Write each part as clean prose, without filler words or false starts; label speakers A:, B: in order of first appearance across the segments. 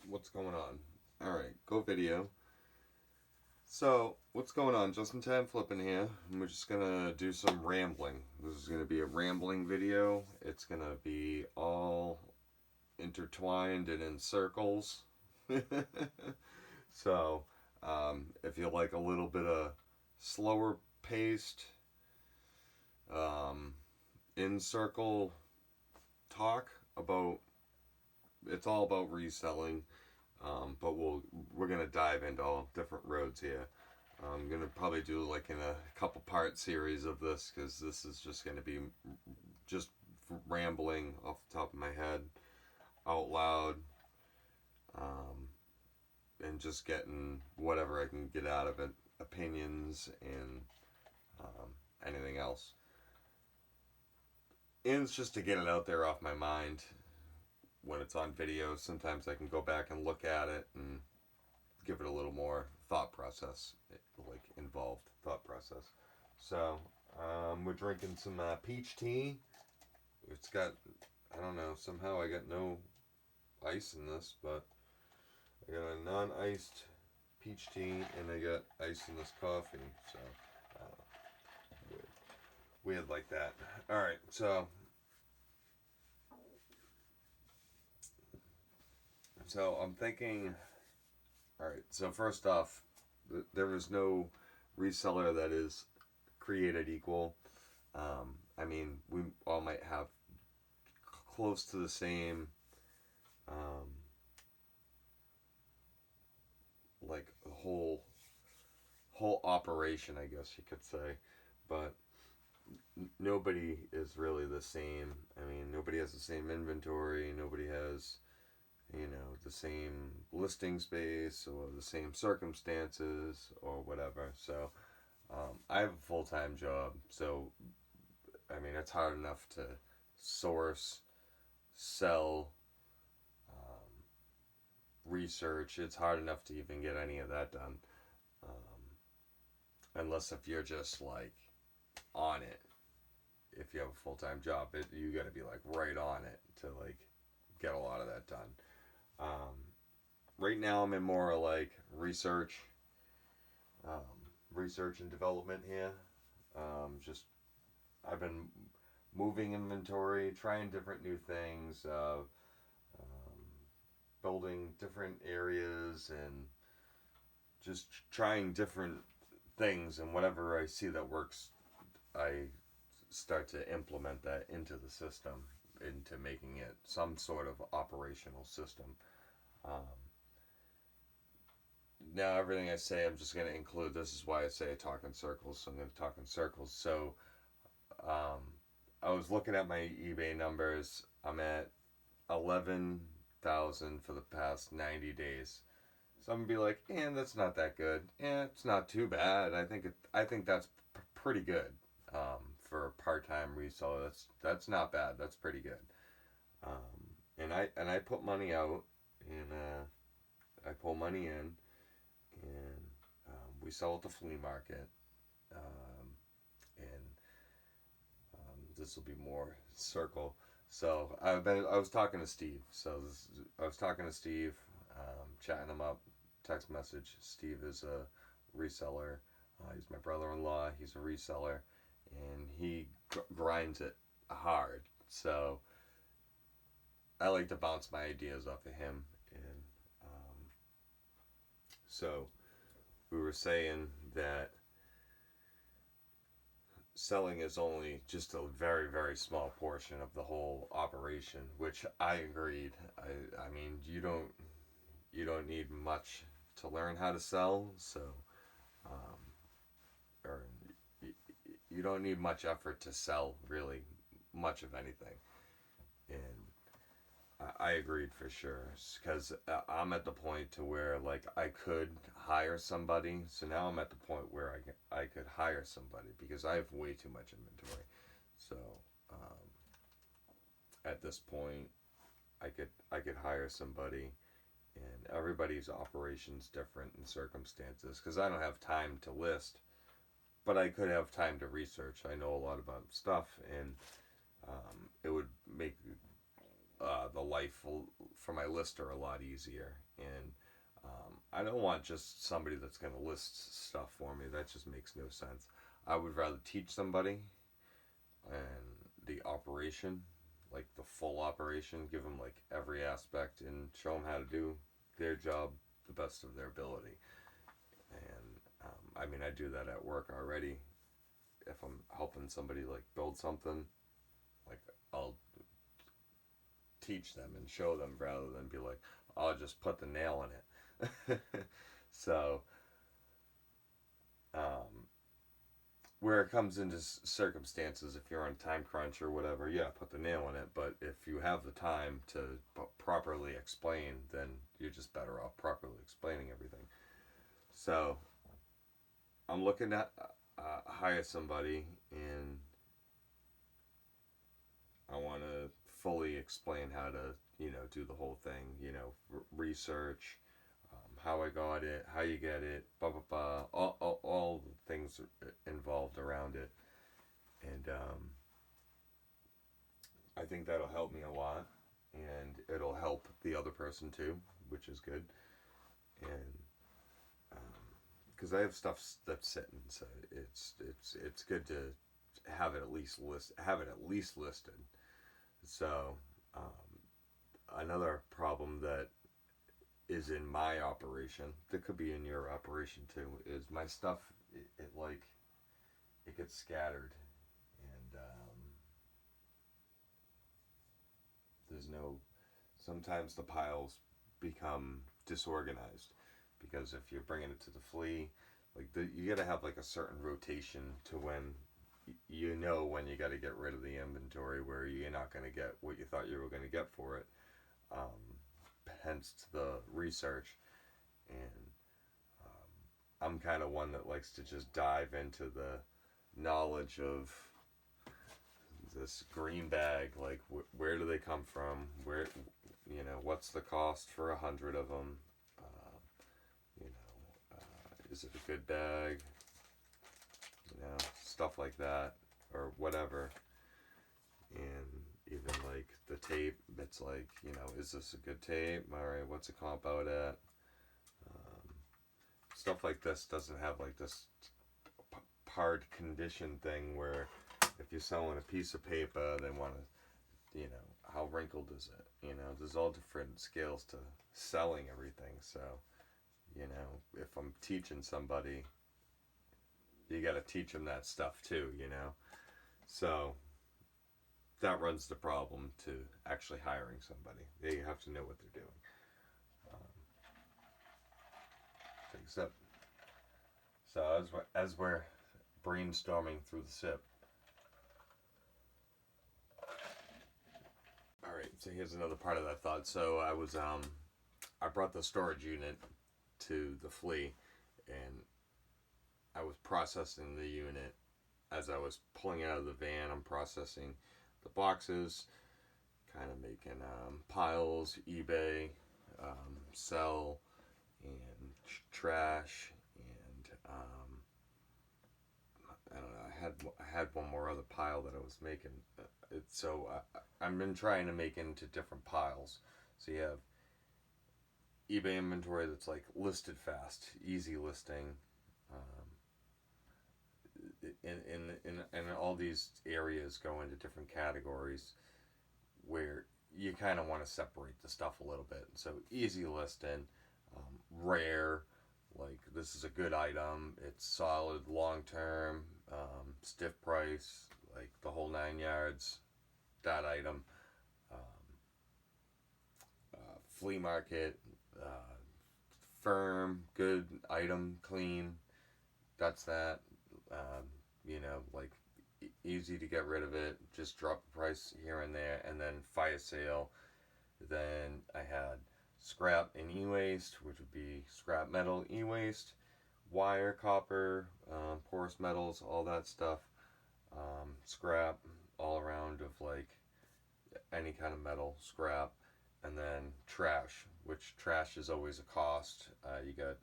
A: What's going on? Alright, go video. So, what's going on? Justin Tan flipping here. And we're just gonna do some rambling. This is gonna be a rambling video. It's gonna be all intertwined and in circles. So, if you like a little bit of slower paced, in circle talk about, it's all about reselling. But we're gonna dive into all different roads here. I'm gonna probably do like in a couple part series of this because this is just gonna be just rambling off the top of my head, out loud, and just getting whatever I can get out of it, opinions and anything else. And it's just to get it out there off my mind. When it's on video, sometimes I can go back and look at it and give it a little more thought process, like involved thought process. So we're drinking some peach tea. It's got, I don't know, somehow I got no ice in this, but I got a non-iced peach tea and I got ice in this coffee. So weird like that. All right, so I'm thinking. All right, so first off, there is no reseller that is created equal. I mean, we all might have close to the same, um, like whole operation, I guess you could say, but nobody is really the same. I mean, nobody has the same inventory. Nobody has, the same listing space or the same circumstances or whatever. So I have a full-time job, so I mean it's hard enough to source, sell, research. It's hard enough to even get any of that done, unless if you're just like on it. If you have a full-time job, you got to be like right on it to like get a lot of that done. Right now I'm in more like um, research and development here. Just I've been moving inventory, trying different new things, building different areas, and just trying different things. And whatever I see that works, I start to implement that into the system, into making it some sort of operational system. Um, Now everything I say, I'm just going to include. This is why I say I talk in circles. So I'm going to talk in circles. So um, I was looking at my eBay numbers. I'm at 11,000 for the past 90 days. So I'm gonna be like, that's not that good. It's not too bad. I think that's pretty good for a part-time reseller. That's not bad. That's pretty good. And I put money out, and I pull money in, and we sell at the flea market. And this will be more circle. So I was talking to Steve. I was talking to Steve, chatting him up, text message. Steve is a reseller. He's my brother-in-law. He's a reseller, and he grinds it hard. So I like to bounce my ideas off of him, and so we were saying that selling is only just a very, very small portion of the whole operation, which I agreed. I mean, you don't need much to learn how to sell, so or you don't need much effort to sell really much of anything. And I agreed for sure, because I'm at the point to where like I could hire somebody. So now I'm at the point where I could hire somebody because I have way too much inventory. So at this point, I could hire somebody, and everybody's operation's different in circumstances because I don't have time to list, but I could have time to research. I know a lot about stuff, and it would make the life for my lister a lot easier. And I don't want just somebody that's going to list stuff for me. That just makes no sense. I would rather teach somebody and the operation, like the full operation, give them like every aspect and show them how to do their job the best of their ability. And I mean, I do that at work already. If I'm helping somebody like build something, like I'll teach them and show them rather than be like, I'll just put the nail in it. So, um, where it comes into circumstances, if you're on time crunch or whatever, yeah, put the nail in it. But if you have the time to properly explain, then you're just better off properly explaining everything. So, I'm looking at hire somebody, and I want to fully explain how to, do the whole thing, research, how I got it, how you get it, blah, blah, blah, all the things involved around it. And I think that'll help me a lot, and it'll help the other person too, which is good. And because I have stuff that's sitting, so it's good to have it at least listed. So another problem that is in my operation that could be in your operation too is my stuff. It like it gets scattered, and there's no. Sometimes the piles become disorganized because if you're bringing it to the flea, you got to have like a certain rotation to when when you got to get rid of the inventory where you're not going to get what you thought you were going to get for it. Hence the research, and I'm kind of one that likes to just dive into the knowledge of this green bag, like where do they come from, where what's the cost for 100 of them, is it a good bag, stuff like that, or whatever. And even like the tape, it's like, is this a good tape? All right, what's it comp out at? Stuff like this doesn't have like this hard condition thing where if you're selling a piece of paper, they want to, how wrinkled is it? There's all different scales to selling everything. So, if I'm teaching somebody, you got to teach them that stuff too, So that runs the problem to actually hiring somebody. They have to know what they're doing. Take a sip. So as we're brainstorming through the sip. All right. So here's another part of that thought. So I brought the storage unit to the flea, and I was processing the unit as I was pulling it out of the van. I'm processing the boxes, kind of making piles, eBay, sell, and trash, and I don't know. I had one more other pile that I was making. I've been trying to make into different piles. So you have eBay inventory that's like listed fast, easy listing. In all these areas go into different categories where you kind of want to separate the stuff a little bit. So easy listing, rare, like this is a good item, it's solid, long term, stiff price, like the whole 9 yards, that item. Flea market, firm, good item, clean, that's that. Like easy to get rid of it, just drop the price here and there, and then fire sale. Then I had scrap and e-waste, which would be scrap metal, e-waste, wire, copper, porous metals, all that stuff. Scrap all around of like any kind of metal, scrap. And then trash, which trash is always a cost. You got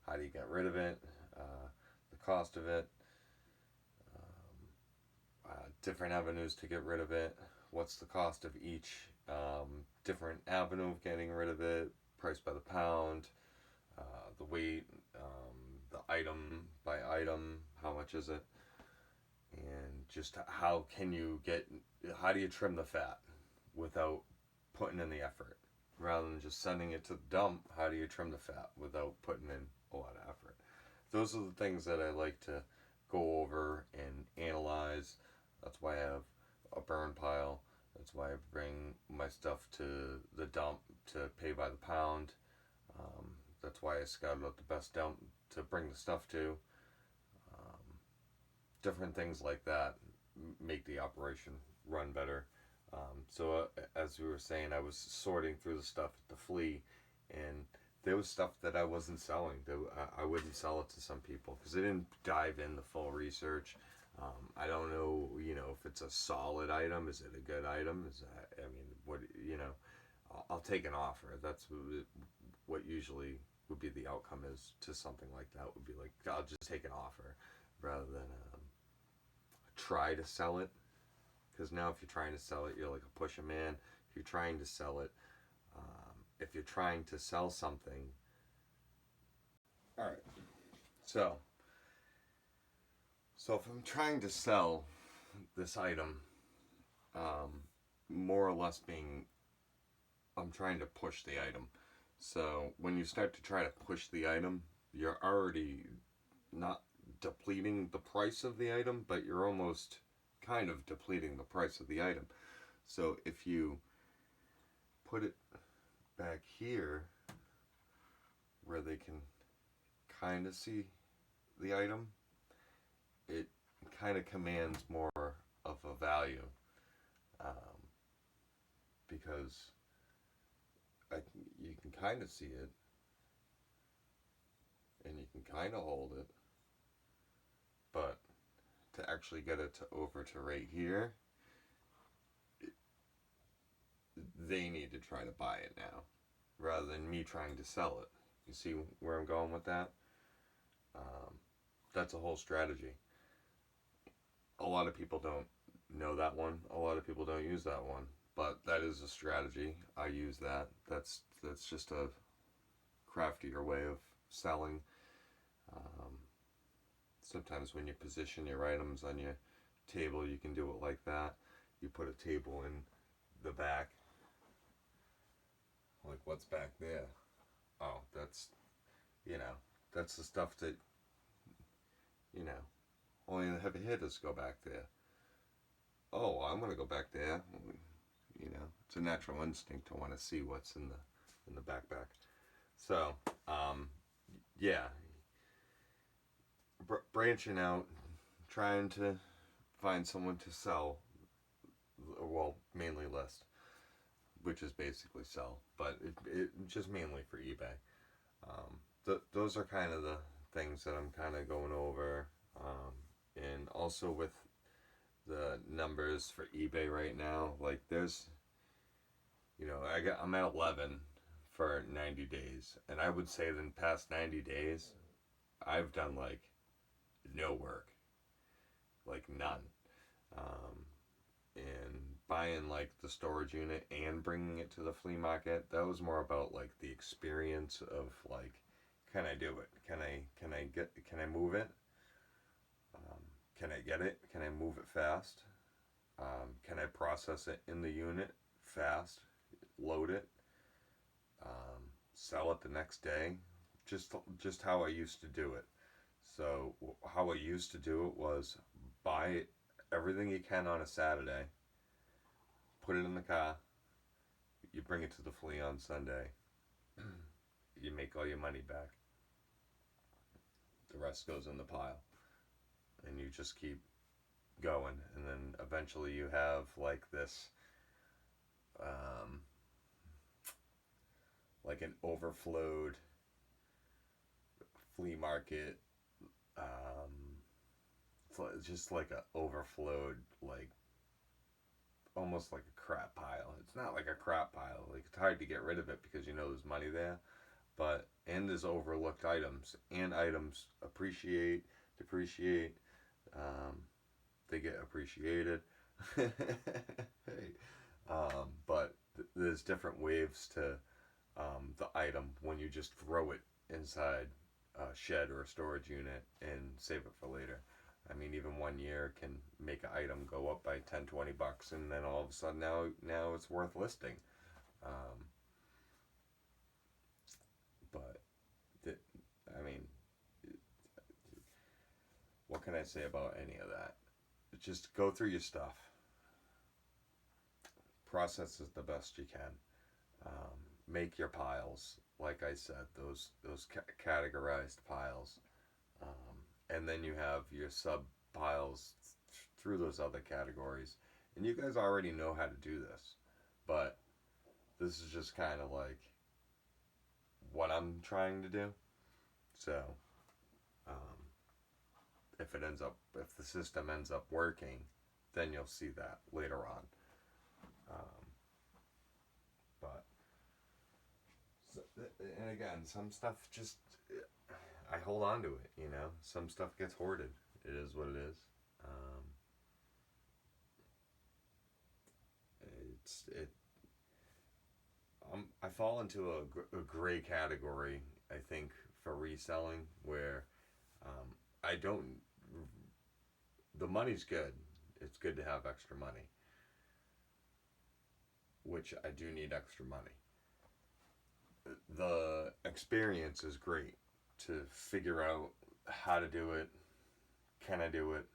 A: how do you get rid of it, the cost of it, different avenues to get rid of it, what's the cost of each different avenue of getting rid of it, price by the pound, the weight, the item by item, how much is it, and just how do you trim the fat without putting in the effort? Rather than just sending it to the dump, how do you trim the fat without putting in a lot of effort? Those are the things that I like to go over and analyze. That's why I have a burn pile. That's why I bring my stuff to the dump to pay by the pound. That's why I scouted out the best dump to bring the stuff to. Different things like that make the operation run better. As we were saying, I was sorting through the stuff at the flea, and there was stuff that I wasn't selling. I wouldn't sell it to some people because I didn't dive in the full research. I don't know, if it's a solid item. Is it a good item? I'll take an offer. That's what usually would be the outcome is to something like that. Would be like, I'll just take an offer rather than try to sell it. Because now if you're trying to sell it, you're like a pusher man. If you're trying to sell it, if you're trying to sell something. All right. So if I'm trying to sell this item, more or less I'm trying to push the item. So when you start to try to push the item, you're already not depleting the price of the item, but you're almost kind of depleting the price of the item. So if you put it back here where they can kind of see the item, it kind of commands more of a value, because you can kind of see it and you can kind of hold it, but to actually get it over to right here, they need to try to buy it now rather than me trying to sell it. You see where I'm going with that? That's a whole strategy. A lot of people don't know that one. A lot of people don't use that one, but that is a strategy. I use that. That's just a craftier way of selling. Sometimes when you position your items on your table, you can do it like that. You put a table in the back. Like, what's back there? Oh, that's the stuff that, only the heavy hitters go back there. Oh, I'm going to go back there. It's a natural instinct to want to see what's in the backpack. So, yeah. Branching out, trying to find someone to sell, well, mainly list, which is basically sell, but it just mainly for eBay. Those are kind of the things that I'm kind of going over, and also with the numbers for eBay right now, like there's, I'm at 11 for 90 days, and I would say that in the past 90 days, I've done like no work, like none. And buying like the storage unit and bringing it to the flea market, that was more about like the experience of like, can I do it? Can I move it? Can I get it? Can I move it fast? Can I process it in the unit fast? Load it? Sell it the next day? Just how I used to do it. So how I used to do it was buy everything you can on a Saturday, put it in the car, you bring it to the flea on Sunday, you make all your money back. The rest goes in the pile. And you just keep going. And then eventually you have like this, like an overflowed flea market. It's just like an overflowed, like almost like a crap pile. It's not like a crap pile. Like it's hard to get rid of it because there's money there, and there's overlooked items, and items appreciate, depreciate. They get appreciated. Hey. But there's different waves to the item when you just throw it inside a shed or a storage unit and save it for later. I mean, even 1 year can make an item go up by 10, $20, and then all of a sudden now it's worth listing. Um, but I mean, what can I say about any of that? Just go through your stuff. Process is the best you can. Make your piles, like I said, those categorized piles, and then you have your sub piles through those other categories. And you guys already know how to do this, but this is just kind of like what I'm trying to do. So, um, if the system ends up working, then you'll see that later on. Um, but so, and again, some stuff just I hold on to it. Some stuff gets hoarded. It is what it is. Um, it's it. I fall into a gray category. I think for reselling where I don't. The money's good. It's good to have extra money, which I do need extra money. The experience is great to figure out how to do it. Can I do it?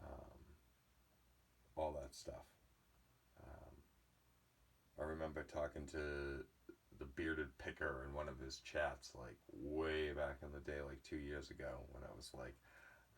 A: Um, all that stuff. I remember talking to the bearded picker in one of his chats, like way back in the day, like 2 years ago, when I was like,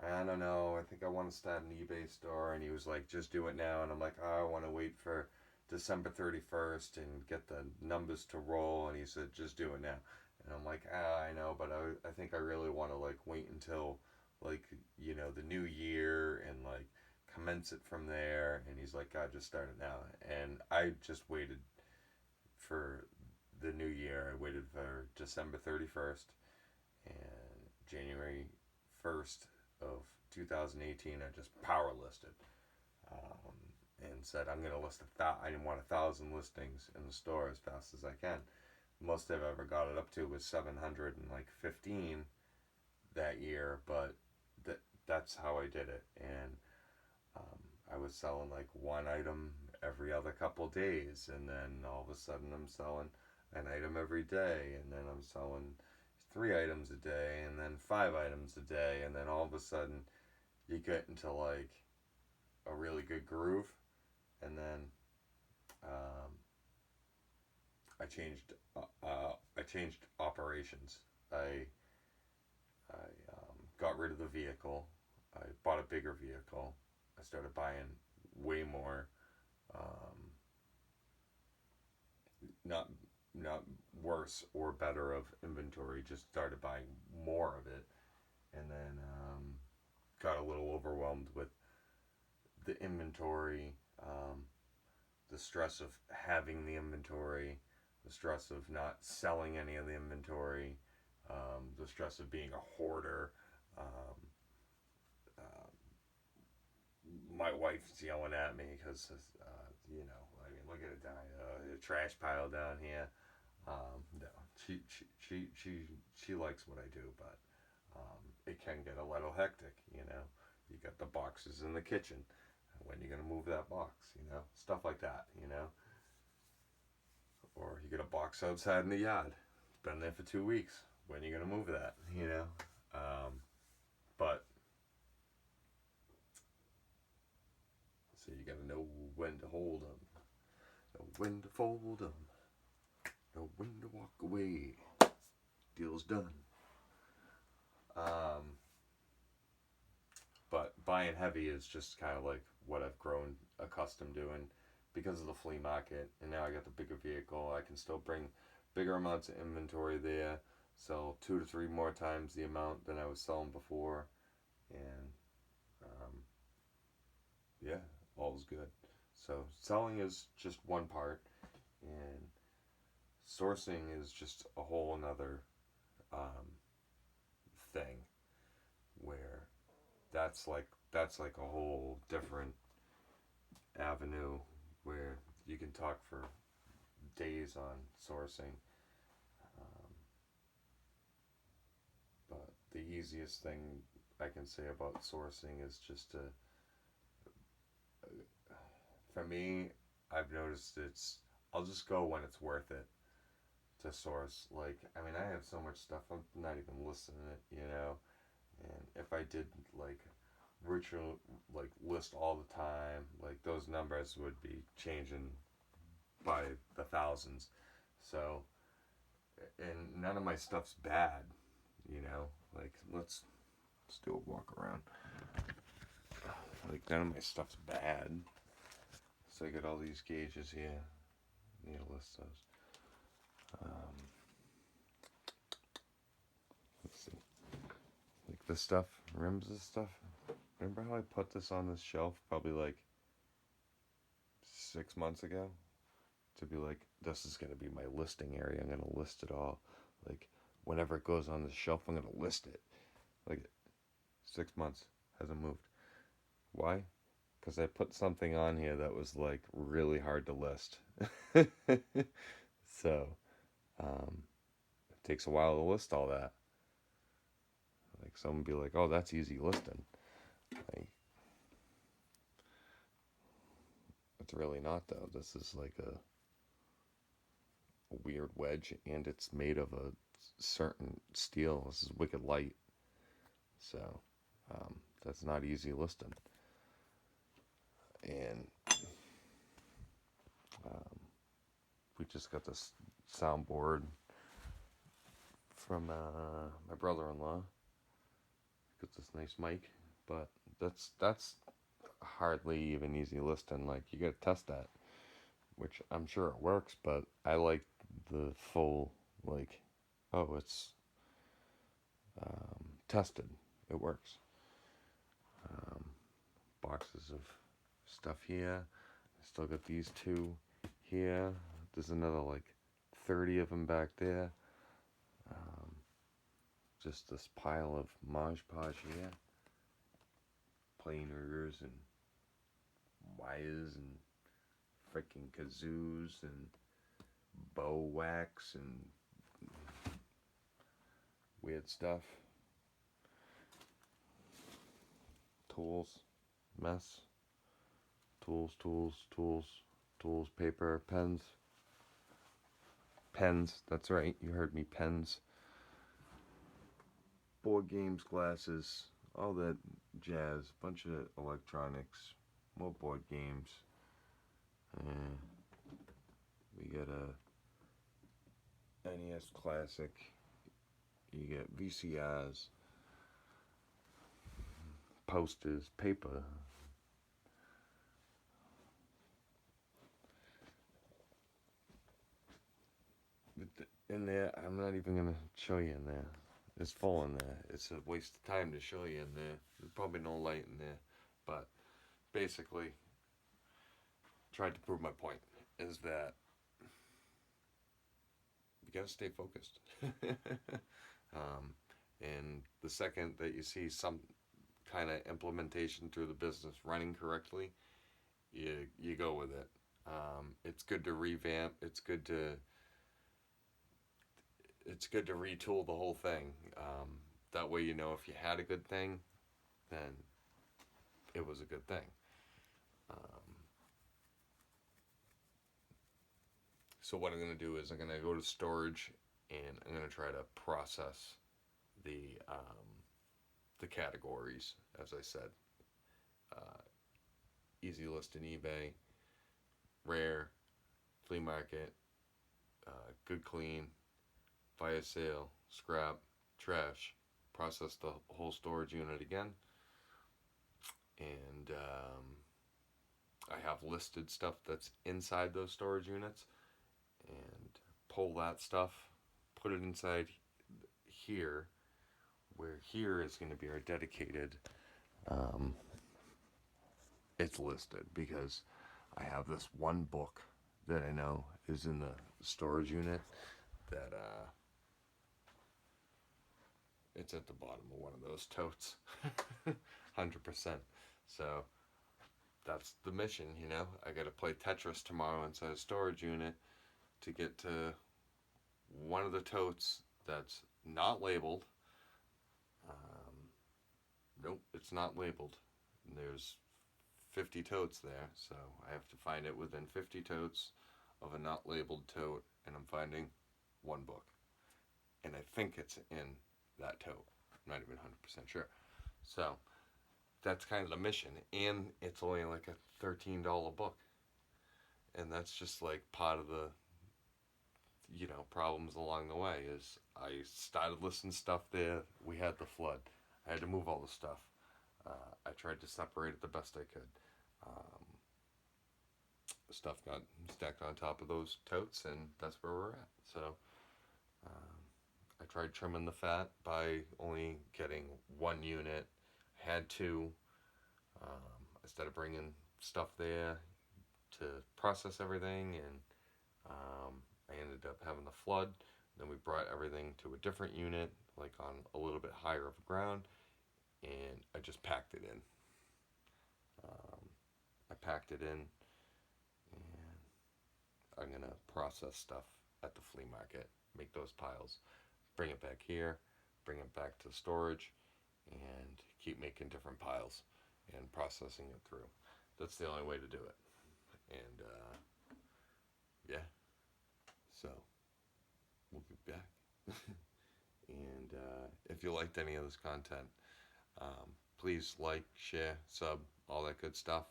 A: I don't know, I think I want to start an eBay store. And he was like, just do it now. And I'm like, oh, I want to wait for December 31st and get the numbers to roll. And he said, just do it now. And I'm like, I know, but I think I really want to like wait until like, the new year and like commence it from there. And he's like, God, just start it now. And I just waited for the new year. I waited for December 31st and January 1st of 2018. I just power listed and said I'm going to list I want 1,000 listings in the store as fast as I can. Most I've ever got it up to was 715 that year, but that's how I did it. And I was selling like one item every other couple days, and then all of a sudden I'm selling an item every day, and then I'm selling 3 items a day, and then 5 items a day, and then all of a sudden you get into like a really good groove, and then I changed operations. I got rid of the vehicle. I bought a bigger vehicle. I started buying way more. Um, not worse or better of inventory. Just started buying more of it, and then got a little overwhelmed with the inventory, the stress of having the inventory, the stress of not selling any of the inventory, the stress of being a hoarder. Um, my wife's yelling at me because, I mean, look at it down, a trash pile down here. No, she likes what I do, but it can get a little hectic. You got the boxes in the kitchen. When you gonna move that box? Stuff like that. Or you get a box outside in the yard. It's been there for 2 weeks. When you gonna move that? But so you gotta know when to hold them, know when to fold them, know when to walk away. Deal's done. But buying heavy is just kind of like what I've grown accustomed doing because of the flea market, and now I got the bigger vehicle. I can still bring bigger amounts of inventory there, sell 2 to 3 more times the amount than I was selling before, and yeah, all's good. So selling is just one part, and sourcing is just a whole another thing where that's like a whole different avenue where you can talk for days on sourcing. Um, but the easiest thing I can say about sourcing is just to, for me, I've noticed I'll just go when it's worth it to source. Like, I mean, I have so much stuff, I'm not even listing it. And if I did, like, virtual, like, list all the time, like, those numbers would be changing by the thousands. So, and none of my stuff's bad, like, let's do a walk around. Like, none of my stuff's bad. So I got all these gauges here. Need to list those. Let's see. Like this stuff, rims and stuff. Remember how I put this on this shelf probably like 6 months ago? To be like, this is going to be my listing area. I'm going to list it all. Like, whenever it goes on the shelf, I'm going to list it. Like, 6 months. Hasn't moved. Why? Because I put something on here that was like really hard to list. So, it takes a while to list all that. Like, someone be like, oh, that's easy listing. Like, it's really not, though. This is like a weird wedge, and it's made of a certain steel. This is wicked light. So, that's not easy listing. And we just got this soundboard from my brother-in-law. Got this nice mic, but that's hardly even easy listing. Like, you gotta test that, which I'm sure it works, but I like the full, like, oh, it's tested, it works. Boxes of stuff here. I still got these two here. There's another like 30 of them back there. Just this pile of Mod Podge here. Planers and wires and freaking kazoos and bow wax and weird stuff. Tools, mess. Tools, paper, pens. Pens, that's right, you heard me, pens. Board games, glasses, all that jazz. Bunch of electronics, more board games. We got a NES Classic. You get VCRs, posters, paper. In there, I'm not even going to show you in there. It's full in there. It's a waste of time to show you in there. There's probably no light in there. But basically, tried to prove my point, is that you got to stay focused. And the second that you see some kind of implementation through the business running correctly, you go with it. It's good to revamp. It's good to retool the whole thing. That way, if you had a good thing, then it was a good thing. So what I'm going to do is I'm going to go to storage, and I'm going to try to process the categories, as I said. Easy list in eBay, rare, flea market, good clean, fire sale, scrap, trash. Process the whole storage unit again. And I have listed stuff that's inside those storage units, and pull that stuff, put it inside here, where here is going to be our dedicated, it's listed, because I have this one book that I know is in the storage unit that it's at the bottom of one of those totes. 100%. So that's the mission, you know. I gotta play Tetris tomorrow inside a storage unit to get to one of the totes that's not labeled. Nope, it's not labeled. And there's 50 totes there, so I have to find it within 50 totes of a not labeled tote, and I'm finding one book. And I think it's in that tote. I'm not even 100% sure. So that's kind of the mission, and it's only like a $13 book. And that's just like part of the, you know, problems along the way is I started listing stuff there. We had the flood. I had to move all the stuff. I tried to separate it the best I could. Um, Stuff got stacked on top of those totes, and that's where we're at. So I tried trimming the fat by only getting one unit. Had to, instead of bringing stuff there to process everything, and I ended up having the flood. Then we brought everything to a different unit, like on a little bit higher of ground, and I just packed it in. I packed it in, and I'm gonna process stuff at the flea market, make those piles, bring it back here, bring it back to storage, and keep making different piles and processing it through. That's the only way to do it. And yeah, so we'll be back. And if you liked any of this content, please like, share, sub, all that good stuff.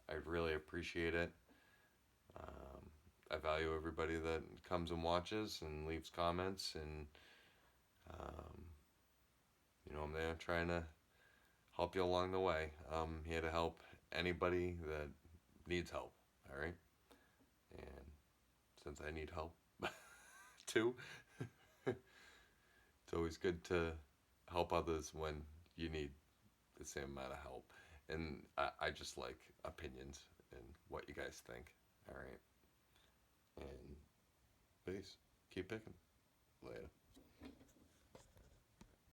A: I'd really appreciate it. I value everybody that comes and watches and leaves comments, and you know, I'm there trying to help you along the way. I'm here to help anybody that needs help. All right, and since I need help too, it's always good to help others when you need the same amount of help. And I just like opinions and what you guys think. All right, and please keep picking. Later.